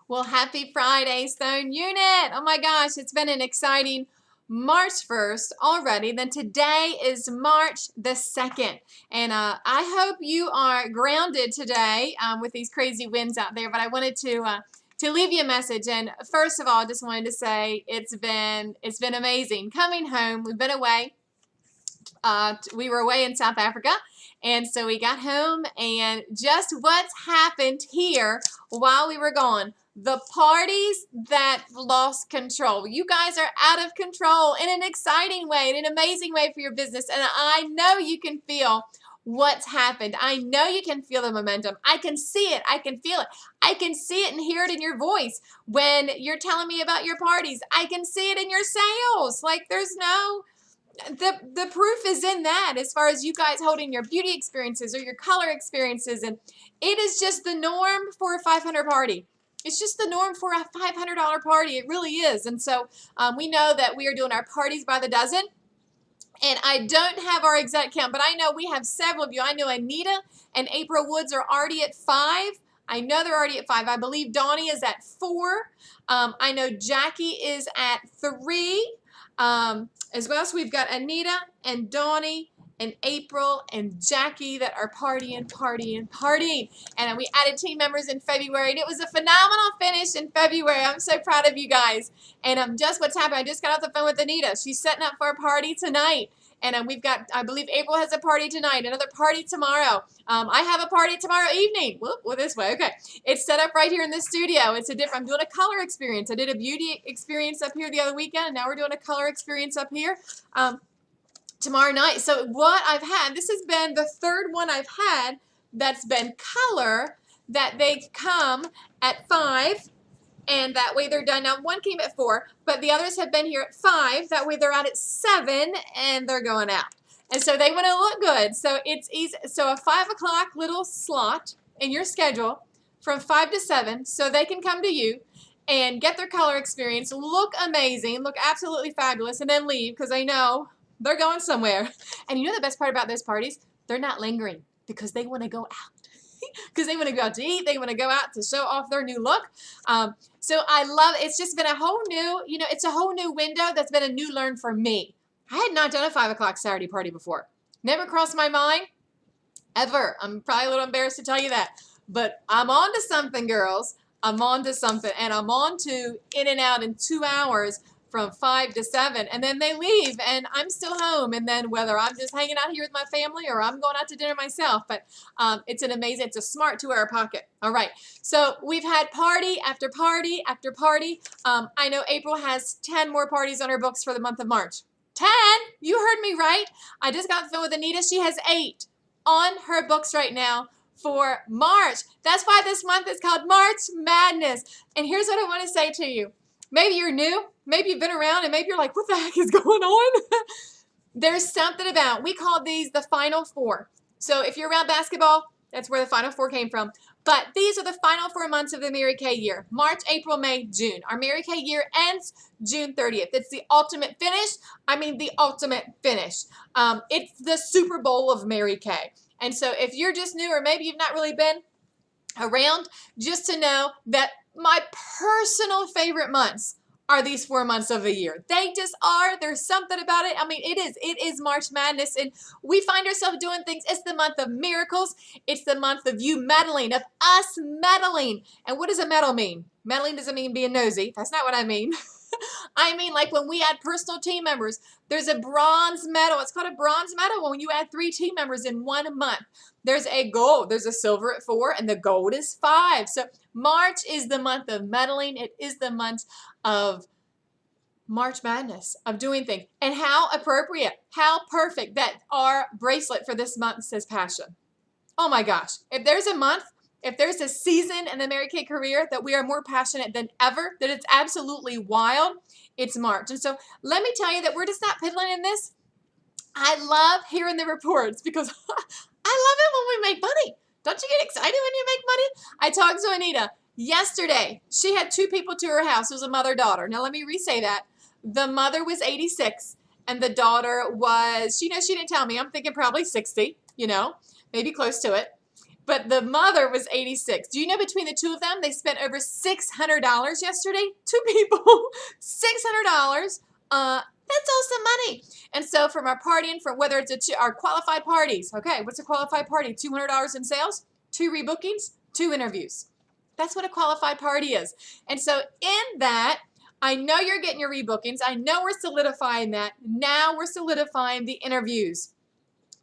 Well, happy Friday, Stone Unit. Oh my gosh, it's been an exciting March 1st already. Then today is March the 2nd. And I hope you are grounded today with these crazy winds out there. But I wanted to leave you a message. And first of all, I just wanted to say it's been amazing coming home. We've been away. We were away in South Africa, and so we got home, and just what's happened here while we were gone. The parties that lost control. You guys are out of control in an exciting way, in an amazing way for your business, and I know you can feel what's happened. I know you can feel the momentum. I can see it. I can feel it. I can see it and hear it in your voice when you're telling me about your parties. I can see it in your sales. Like there's no... The proof is in that, as far as you guys holding your beauty experiences or your color experiences, and it is just the norm for a 500 party. It's just the norm for a $500 party. It really is. And so we know that we are doing our parties by the dozen. And I don't have our exact count, but I know we have several of you. I know Anita and April Woods are already at 5. I know they're already at 5. I believe Donnie is at 4. I know Jackie is at 3. As well, so we've got Anita and Donnie and April and Jackie that are partying. And we added team members in February, and it was a phenomenal finish in February. I'm so proud of you guys. And just what's happened, I just got off the phone with Anita. She's setting up for a party tonight. And we've got, I believe April has a party tonight, another party tomorrow. I have a party tomorrow evening. Well, this way, okay. It's set up right here in the studio. I'm doing a color experience. I did a beauty experience up here the other weekend, and now we're doing a color experience up here tomorrow night. So what I've had, this has been the third one I've had that's been color, that they come at 5. And that way they're done. Now, one came at 4, but the others have been here at 5. That way they're out at 7, and they're going out. And so they want to look good. So it's easy. So a 5 o'clock little slot in your schedule from 5 to 7, so they can come to you and get their color experience, look amazing, look absolutely fabulous, and then leave because they know they're going somewhere. And you know the best part about those parties? They're not lingering because they want to go out. Because they want to go out to eat. They want to go out to show off their new look. So I love it. It's just been a whole new, it's a whole new window that's been a new learn for me. I had not done a 5 o'clock Saturday party before. Never crossed my mind, ever. I'm probably a little embarrassed to tell you that. But I'm on to something, girls. I'm on to something. And I'm on to in and out in 2 hours from 5 to 7, and then they leave, and I'm still home. And then whether I'm just hanging out here with my family or I'm going out to dinner myself, but it's a smart 2-hour pocket. All right, so we've had party after party after party. I know April has 10 more parties on her books for the month of March. 10? You heard me right. I just got the phone with Anita. She has 8 on her books right now for March. That's why this month is called March Madness. And here's what I want to say to you. Maybe you're new, maybe you've been around, and maybe you're like, what the heck is going on? There's something about, we call these the Final 4. So if you're around basketball, that's where the Final 4 came from. But these are the final 4 months of the Mary Kay year. March, April, May, June. Our Mary Kay year ends June 30th. It's the ultimate finish. I mean, the ultimate finish. It's the Super Bowl of Mary Kay. And so if you're just new, or maybe you've not really been around, just to know that my personal favorite months are these 4 months of the year. They just are. There's something about it. I mean, it is March Madness, and we find ourselves doing things. It's the month of miracles. It's the month of you meddling, of us meddling. And what does a medal mean? Meddling doesn't mean being nosy. That's not what I mean. I mean, like when we add personal team members, there's a bronze medal. It's called a bronze medal when you add 3 team members in 1 month. There's a gold. There's a silver at 4, and the gold is 5. So March is the month of meddling. It is the month of March Madness, of doing things. And how appropriate, how perfect that our bracelet for this month says passion. Oh my gosh. If there's a month, if there's a season in the Mary Kay career that we are more passionate than ever, that it's absolutely wild, it's March. And so let me tell you that we're just not piddling in this. I love hearing the reports because I love it when we make money. Don't you get excited when you make money? I talked to Anita yesterday. She had 2 people to her house. It was a mother-daughter. Now let me re-say that. The mother was 86, and the daughter was, she didn't tell me. I'm thinking probably 60, maybe close to it. but the mother was 86. Do you know between the two of them, they spent over $600 yesterday? Two people, $600. That's awesome money. And so from our partying, from whether it's our qualified parties, okay, what's a qualified party? $200 in sales, 2 rebookings, 2 interviews. That's what a qualified party is. And so in that, I know you're getting your rebookings. I know we're solidifying that. Now we're solidifying the interviews.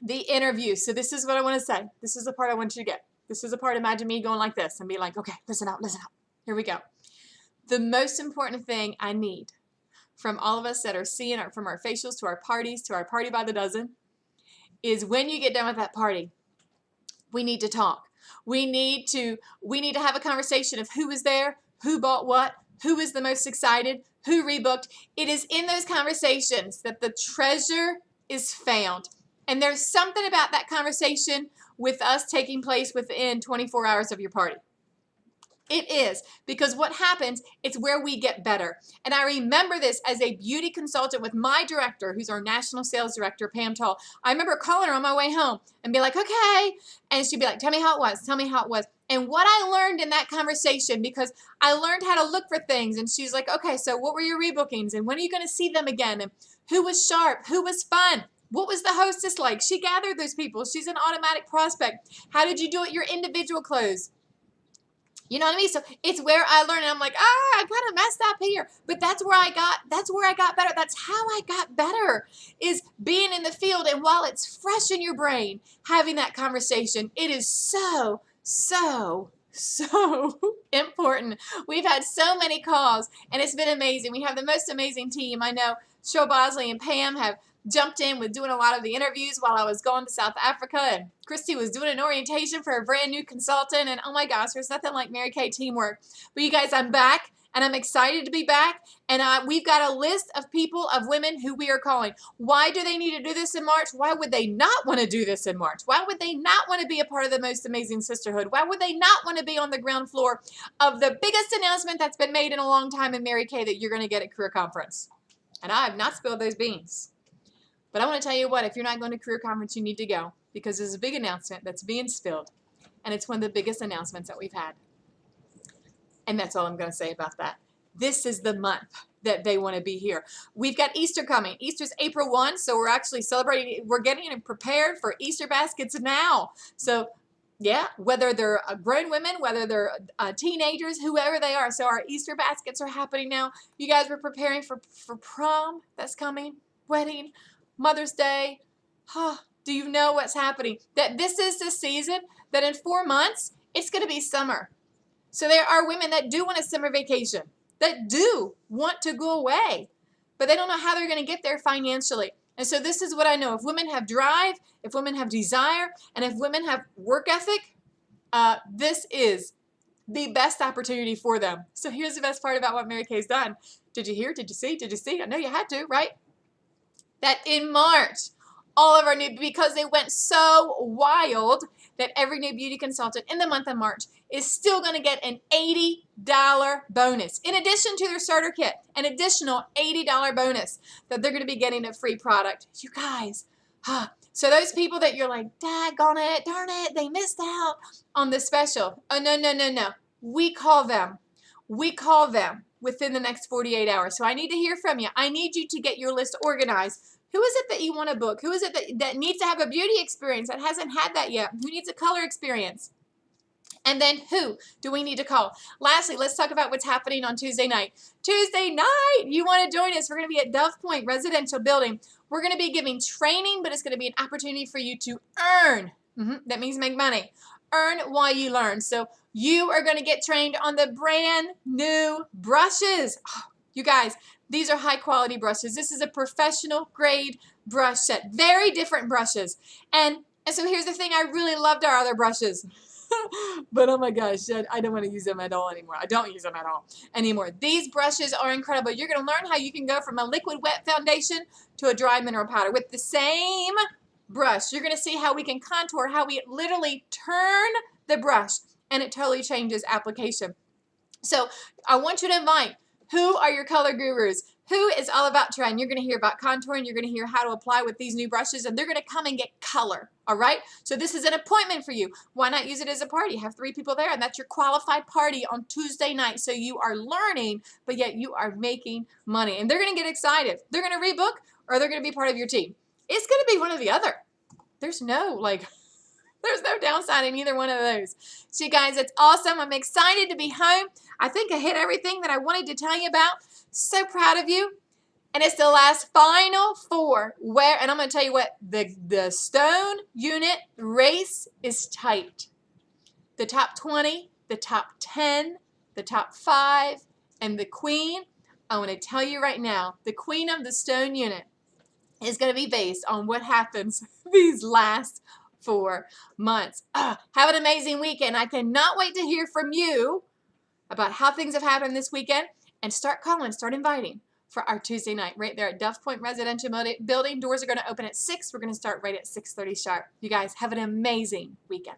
The interviews. So this is what I want to say. This is the part I want you to get. This is the part, imagine me going like this and be like, okay, listen up, listen up. Here we go. The most important thing I need from all of us that are seeing from our facials to our parties to our party by the dozen is when you get done with that party, we need to talk. We need to have a conversation of who was there, who bought what, who was the most excited, who rebooked. It is in those conversations that the treasure is found. And there's something about that conversation with us taking place within 24 hours of your party. It is, because what happens, it's where we get better. And I remember this as a beauty consultant with my director, who's our national sales director, Pam Tall. I remember calling her on my way home and be like, okay. And she'd be like, tell me how it was, tell me how it was. And what I learned in that conversation, because I learned how to look for things, and she's like, okay, so what were your rebookings? And when are you going to see them again? And who was sharp? Who was fun? What was the hostess like? She gathered those people. She's an automatic prospect. How did you do it? Your individual close. You know what I mean? So it's where I learned, and I'm like, I kind of messed up here. But that's where I got better. That's how I got better, is being in the field. And while it's fresh in your brain, having that conversation, it is so important. We've had so many calls, and it's been amazing. We have the most amazing team. I know Cheryl Bosley and Pam have jumped in with doing a lot of the interviews while I was going to South Africa, and Christy was doing an orientation for a brand new consultant, and oh my gosh, there's nothing like Mary Kay teamwork. But you guys, I'm back, and I'm excited to be back, and we've got a list of people, of women who we are calling. Why do they need to do this in March? Why would they not want to do this in March? Why would they not want to be a part of the most amazing sisterhood? Why would they not want to be on the ground floor of the biggest announcement that's been made in a long time in Mary Kay that you're going to get at Career Conference? And I have not spilled those beans. But I want to tell you what, if you're not going to Career Conference, you need to go, because there's a big announcement that's being spilled, and it's one of the biggest announcements that we've had. And that's all I'm going to say about that. This is the month that they want to be here. We've got Easter coming. Easter's April 1, so we're actually celebrating. We're getting prepared for Easter baskets now. So, yeah, whether they're grown women, whether they're teenagers, whoever they are. So our Easter baskets are happening now. You guys were preparing for prom that's coming, wedding, Mother's Day. Do you know what's happening? That this is the season that in 4 months, it's going to be summer. So there are women that do want a summer vacation, that do want to go away, but they don't know how they're going to get there financially. And so this is what I know. If women have drive, if women have desire, and if women have work ethic, this is the best opportunity for them. So here's the best part about what Mary Kay's done. Did you hear? Did you see? Did you see? I know you had to, right? That in March, all of our new, because they went so wild, that every new beauty consultant in the month of March is still going to get an $80 bonus. In addition to their starter kit, an additional $80 bonus that they're going to be getting a free product. You guys, so those people that you're like, daggone it, darn it, they missed out on the special. Oh, no. We call them within the next 48 hours. So I need to hear from you. I need you to get your list organized. Who is it that you want to book? Who is it that needs to have a beauty experience that hasn't had that yet? Who needs a color experience? And then who do we need to call? Lastly, let's talk about what's happening on Tuesday night. Tuesday night, you want to join us. We're going to be at Dove Point Residential Building. We're going to be giving training, but it's going to be an opportunity for you to earn. That means make money. Earn while you learn. So you are going to get trained on the brand new brushes. You guys, these are high quality brushes. This is a professional grade brush set. Very different brushes. And so here's the thing. I really loved our other brushes. But oh my gosh, I don't want to use them at all anymore. I don't use them at all anymore. These brushes are incredible. You're going to learn how you can go from a liquid wet foundation to a dry mineral powder with the same brush. You're going to see how we can contour, how we literally turn the brush, and it totally changes application. So I want you to invite, who are your color gurus? who is all about trend. You're going to hear about contouring. You're going to hear how to apply with these new brushes, and they're going to come and get color. All right? So this is an appointment for you. Why not use it as a party? Have 3 people there, and that's your qualified party on Tuesday night. So you are learning, but yet you are making money. And they're going to get excited. They're going to rebook, or they're going to be part of your team. It's going to be one or the other. There's no downside in either one of those. So you guys, it's awesome. I'm excited to be home. I think I hit everything that I wanted to tell you about. So proud of you. And it's the last final 4 and I'm going to tell you what, the stone unit race is tight. The top 20, the top 10, the top 5, and the queen. I want to tell you right now, the queen of the stone unit is going to be based on what happens these last 4 months. Have an amazing weekend. I cannot wait to hear from you about how things have happened this weekend, and start calling, start inviting for our Tuesday night right there at Duff Point Residential Building. Doors are going to open at 6. We're going to start right at 6:30 sharp. You guys have an amazing weekend.